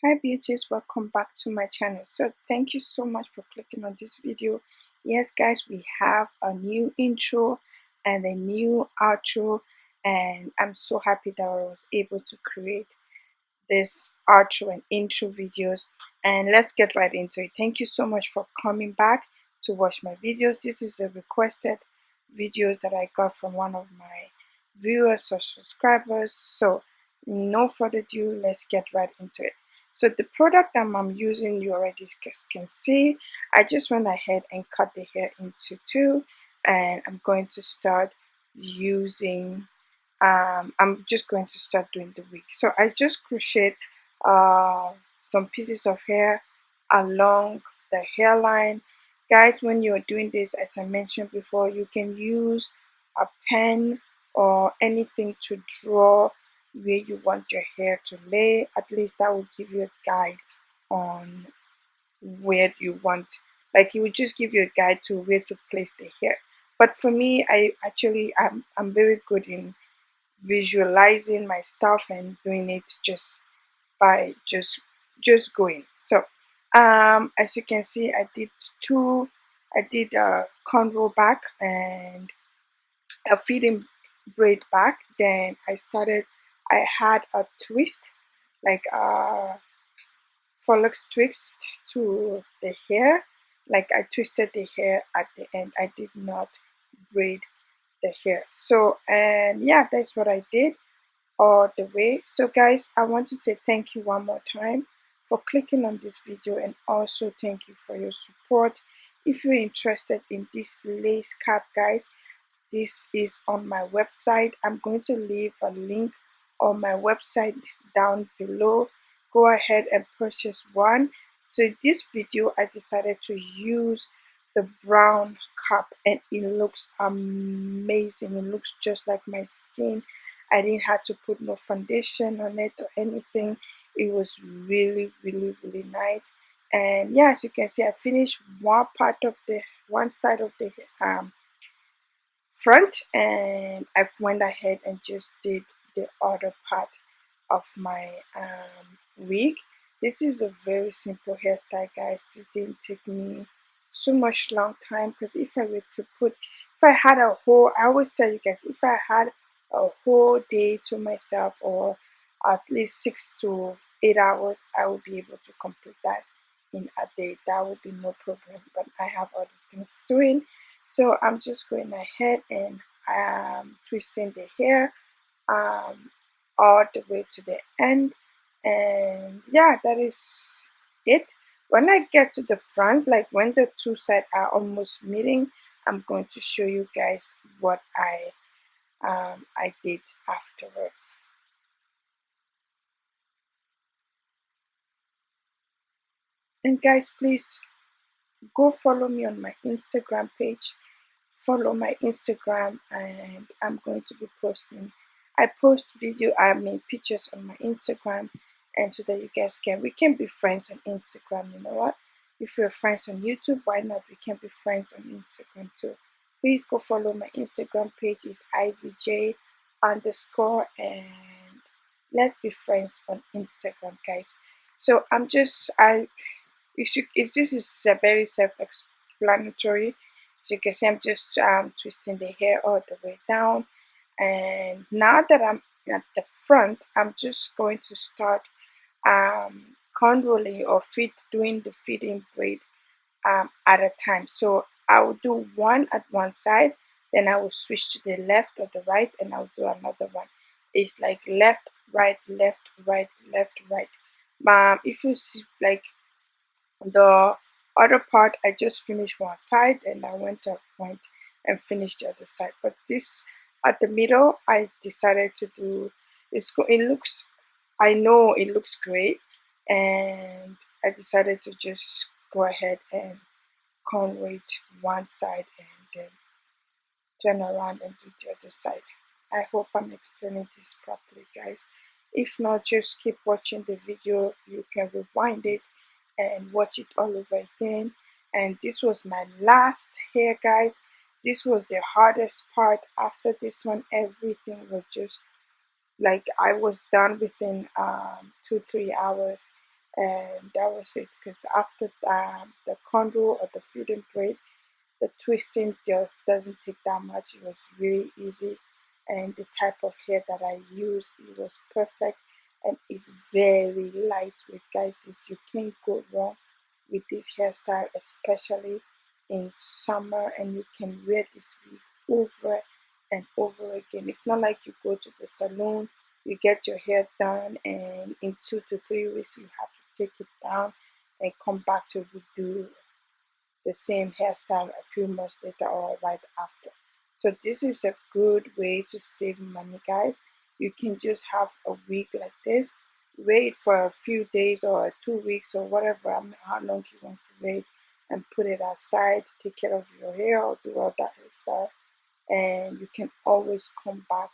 Hi beauties, welcome back to my channel. So thank you so much for clicking on this video. Yes guys, we have a new intro and a new outro, and I'm so happy that I was able to create this outro and intro videos. And let's get right into it. Thank you so much for coming back to watch my videos. This is a requested videos that I got from one of my viewers or subscribers. So no further ado, let's get right into it. So the product that I'm using, you already can see, I just went ahead and cut the hair into two, and I'm going to start using I'm just going to start doing the wig. So I just crocheted some pieces of hair along the hairline. Guys, when you're doing this, as I mentioned before, you can use a pen or anything to draw where you want your hair to lay. At least that will give you a guide on where you want, like it would just give you a guide to where to place the hair. But for me, I'm very good in visualizing my stuff and doing it just by just going. So as you can see, I did a cornrow back and a feeding braid back. Then I had a twist, like a Forex twist to the hair. Like I twisted the hair at the end. I did not braid the hair. So, and yeah, that's what I did all the way. So guys, I want to say thank you one more time for clicking on this video, and also thank you for your support. If you're interested in this lace cap, guys, this is on my website. I'm going to leave a link on my website down below. Go ahead and purchase one. So this video I decided to use the brown cap, and it looks amazing. It looks just like my skin. I didn't have to put no foundation on it or anything. It was really nice. And yeah, as you can see, I finished one side of the front, and I went ahead and just did the other part of my wig. This is a very simple hairstyle, guys. This didn't take me so much long time, because if I were to put, if I had a whole, I always tell you guys, if I had a whole day to myself, or at least 6 to 8 hours, I would be able to complete that in a day. That would be no problem, but I have other things doing. So I'm just going ahead and twisting the hair all the way to the end. And yeah, that is it. When I get to the front, like when the two sides are almost meeting, I'm going to show you guys what I did afterwards. And guys, please go follow me on my Instagram page. Follow my Instagram, and I'm going to be posting. I post pictures on my Instagram, and so that you guys we can be friends on Instagram. You know what? If we're friends on YouTube, why not? We can be friends on Instagram too. Please go follow my Instagram page. Is IVJ underscore, and let's be friends on Instagram, guys. So if this is very self-explanatory. So you can see I'm just twisting the hair all the way down, and now that I'm at the front, I'm just going to start conrolling or doing the feeding braid at a time. So I will do one at one side, then I will switch to the left or the right, and I'll do another one. It's like left, right, left, right, left, right. If you see, like, the other part, I just finished one side and I went and finished the other side. But this at the middle, I decided to do. It looks, I know it looks great, and I decided to just go ahead and conway one side and then turn around and do the other side. I hope I'm explaining this properly, guys. If not, just keep watching the video. You can rewind it and watch it all over again. And this was my last hair, guys. This was the hardest part. After this one, everything was just like I was done within 2-3 hours. and that was it. Because after the cornrow or the feeding braid, the twisting just doesn't take that much. It was really easy, and the type of hair that I used, it was perfect, and it's very lightweight, guys. This, you can't go wrong with this hairstyle, especially in summer, and you can wear this wig over and over again. It's not like you go to the salon, you get your hair done, and in 2 to 3 weeks you have to take it down and come back to redo the same hairstyle a few months later or right after. So this is a good way to save money, guys. You can just have a wig like this, wait for a few days or 2 weeks or whatever, how long you want to wait, and put it outside, take care of your hair or do all that hairstyle, and you can always come back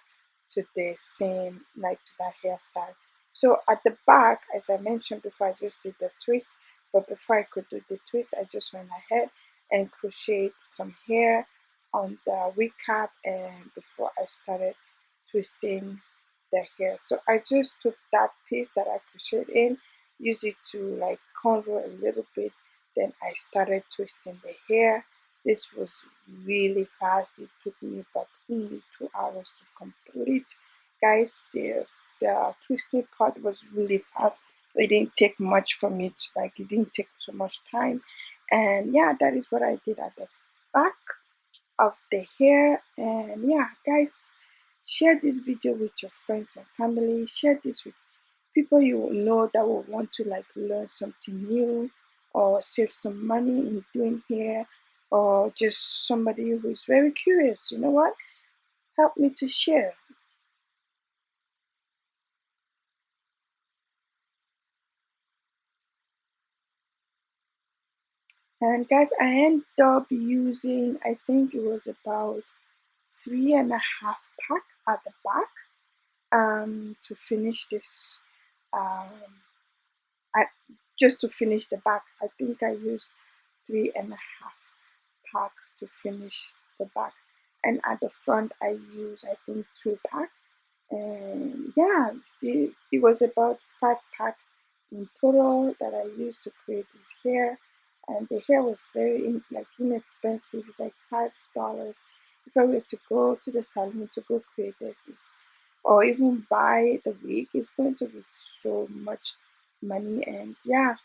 to the same, like to that hairstyle. So at the back, as I mentioned before, I just did the twist, but before I could do the twist, I just went ahead and crocheted some hair on the wig cap, and before I started twisting the hair. So I just took that piece that I crocheted in, use it to like cornrow a little bit, then I started twisting the hair. This was really fast. It took me about only 2 hours to complete. Guys, the twisting part was really fast. It didn't take much for me to, like, it didn't take so much time. And yeah, that is what I did at the back of the hair. And yeah, guys, share this video with your friends and family. Share this with people you know that will want to like learn something new or save some money in doing hair, or just somebody who is very curious. You know what? Help me to share. And guys, I ended up using, I think it was about 3.5 pack at the back to finish this. I just to finish the back. I think I used 3.5 pack to finish the back, and at the front I use, I think, 2 pack. And yeah, it was about 5 pack in total that I used to create this hair. And the hair was very inexpensive. It's like $5. If I were to go to the salon to go create this, or even buy the wig, it's going to be so much money. And yeah,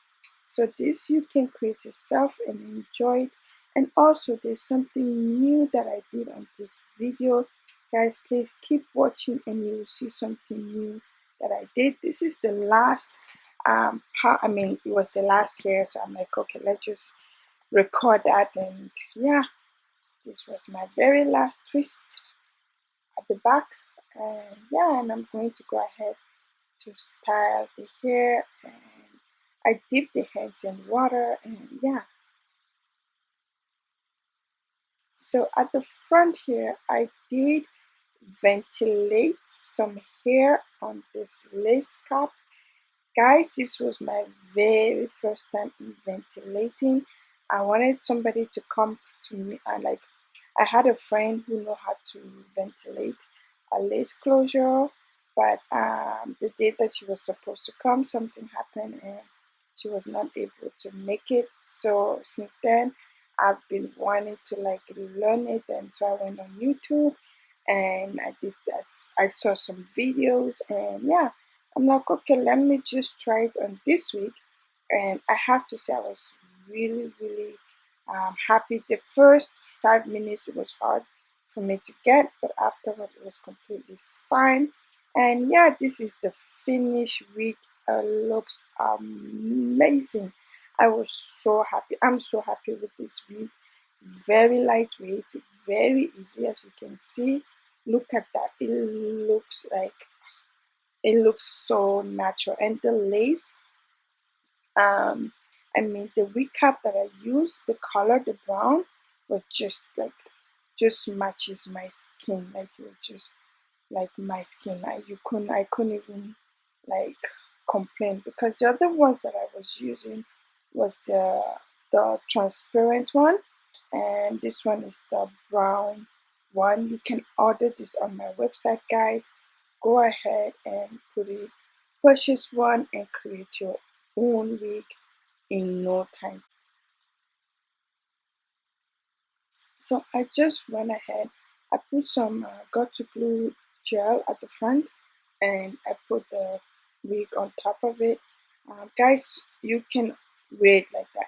so this you can create yourself and enjoy it. And also, there's something new that I did on this video. Guys, please keep watching and you will see something new that I did. This is the last part. I mean, it was the last hair, so I'm like, okay, let's just record that. And yeah, this was my very last twist at the back. And yeah, and I'm going to go ahead to style the hair, and I dip the heads in water. And yeah, so at the front here I did ventilate some hair on this lace cap. Guys, this was my very first time in ventilating. I wanted somebody to come to me. I had a friend who knew how to ventilate a lace closure, but the day that she was supposed to come, something happened and she was not able to make it. So since then, I've been wanting to like learn it, and so I went on YouTube and I did that. I saw some videos, and yeah, I'm like, okay, let me just try it on this week. And I have to say, I was really, really happy. The first 5 minutes, it was hard for me to get, but afterward, it was completely fine. And yeah, this is the finished wig. Looks amazing. I was so happy. I'm so happy with this wig. Very lightweight, very easy, as you can see. Look at that. It looks so natural, and the lace, um I mean, the wig cap that I used, the color, the brown, was just matches my skin. Like, it was just like my skin. I couldn't even like complain, because the other ones that I was using was the transparent one, and this one is the brown one. You can order this on my website, guys. Go ahead and purchase one and create your own wig in no time. So I just went ahead, I put some got to glue gel at the front, and I put the wig on top of it. Guys, you can wear it like that.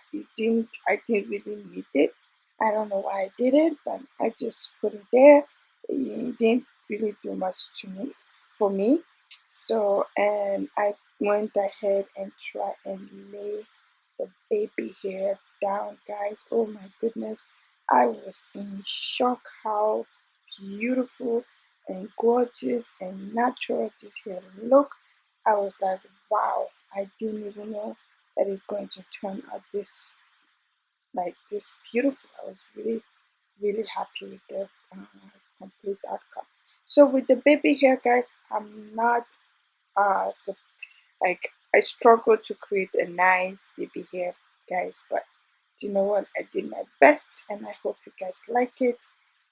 I didn't really need it. I don't know why I did it, but I just put it there. It didn't really do much to me, for me. So, and I went ahead and tried and lay the baby hair down, guys. Oh my goodness. I was in shock how beautiful and gorgeous and natural this hair looked. I was like, wow, I didn't even know that it's going to turn out this beautiful. I was really, really happy with the complete outcome. So with the baby hair, guys, I'm not the like I struggled to create a nice baby hair, guys, but you know what? I did my best, and I hope you guys like it.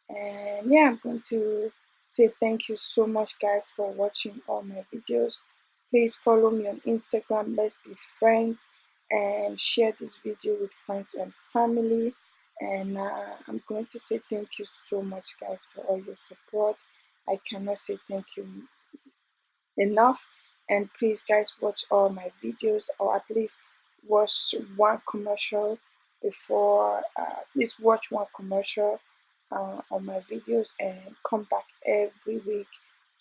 And yeah, I'm going to say thank you so much, guys, for watching all my videos. Please follow me on Instagram. Let's be friends, and share this video with friends and family. And I'm going to say thank you so much, guys, for all your support. I cannot say thank you enough. And please, guys, watch all my videos, or at least watch one commercial before at least watch one commercial on my videos, and come back every week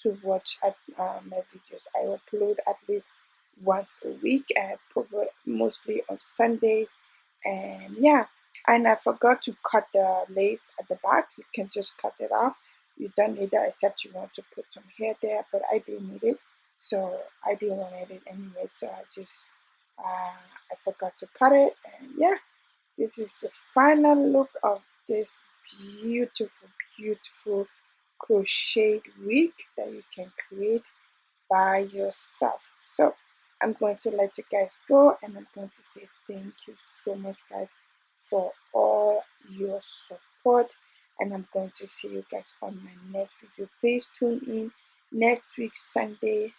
to watch my videos. I upload at least once a week, and probably mostly on Sundays. And yeah, and I forgot to cut the lace at the back. You can just cut it off. You don't need that except you want to put some hair there, but I didn't need it, so I didn't want it anyway. So I forgot to cut it, and yeah, this is the final look of this beautiful, beautiful crocheted wig that you can create by yourself. So I'm going to let you guys go, and I'm going to say thank you so much, guys, for all your support. And I'm going to see you guys on my next video. Please tune in next week Sunday.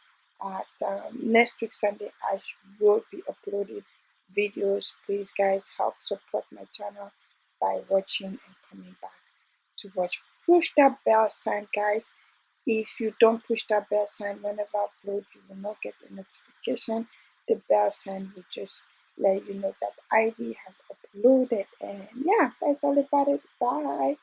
Next week Sunday, I will be uploading videos. Please, guys, help support my channel by watching and coming back to watch. Push that bell sign, guys. If you don't push that bell sign whenever I upload, you will not get the notification. The bell sign will just let you know that Ivy has uploaded. And yeah, that's all about it. Bye.